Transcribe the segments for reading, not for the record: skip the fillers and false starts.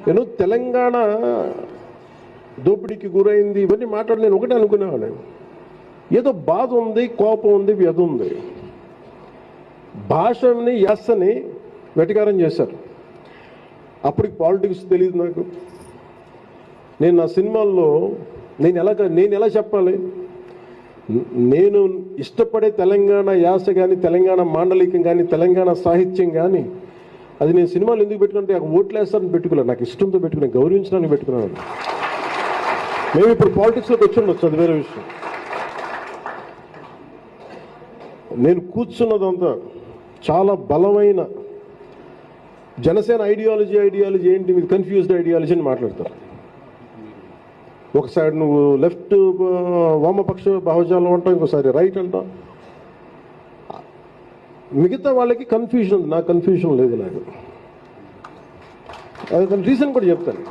నేను తెలంగాణ దోపిడీకి గురైంది ఇవన్నీ మాట్లాడి నేను ఒకటే అనుకునేవాడిని, ఏదో బాధ ఉంది, కోపం ఉంది, వ్యధ ఉంది. భాషని యాసని వెటకారం చేశారు. అప్పటికి పాలిటిక్స్ తెలియదు నాకు. నేను నా సినిమాల్లో నేను ఎలా చెప్పాలి, నేను ఇష్టపడే తెలంగాణ యాస కానీ, తెలంగాణ మాండలికం కానీ, తెలంగాణ సాహిత్యం కానీ, అది నేను సినిమాలు ఎందుకు పెట్టుకుంటే ఓట్లు వేస్తారని పెట్టుకోలేదు, నాకు ఇష్టంతో పెట్టుకున్నాను, గౌరవించడానికి పెట్టుకున్నాను. మేము ఇప్పుడు పాలిటిక్స్లోకి వచ్చి ఉండొచ్చు, అది వేరే విషయం. నేను కూర్చున్నదంతా చాలా బలమైన జనసేన ఐడియాలజీ ఏంటి, ఇది కన్ఫ్యూజ్డ్ ఐడియాలజీ అని మాట్లాడతారు. ఒకసారి నువ్వు లెఫ్ట్ వామపక్ష భావజాలం అంటావు, ఇంకోసారి రైట్ అంటావు. మిగతా వాళ్ళకి కన్ఫ్యూజన్ ఉంది, నాకు కన్ఫ్యూజన్ లేదు. నాకు అది రీజన్ కూడా చెప్తాను.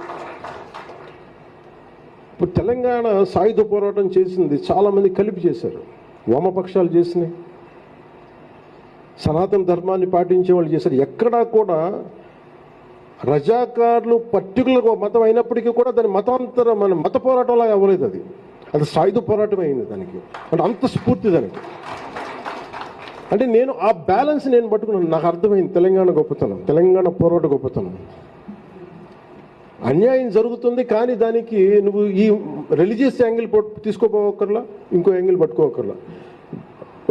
ఇప్పుడు తెలంగాణ సాయుధ పోరాటం చేసింది చాలామంది కలిపి చేశారు, వామపక్షాలు చేసినాయి, సనాతన ధర్మాన్ని పాటించే వాళ్ళు చేశారు. ఎక్కడా కూడా రజాకారులు పర్టికులర్ మతం అయినప్పటికీ కూడా దాని మత పోరాటంలాగా అవ్వలేదు. అది సాయుధ పోరాటం అయింది దానికి, అంటే అంత స్ఫూర్తి దానికి. అంటే నేను ఆ బ్యాలెన్స్ నేను పట్టుకున్నాను. నాకు అర్థమైంది తెలంగాణ గొప్పతనం, తెలంగాణ పోరాట గొప్పతనం. అన్యాయం జరుగుతుంది, కానీ దానికి నువ్వు ఈ రిలీజియస్ యాంగిల్ తీసుకోపోకర్లా, ఇంకో యాంగిల్ పట్టుకోకర్లా,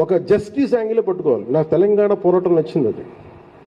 ఒక జస్టిస్ యాంగిల్ పట్టుకోవాలి. నాకు తెలంగాణ పోరాటం నచ్చింది అది.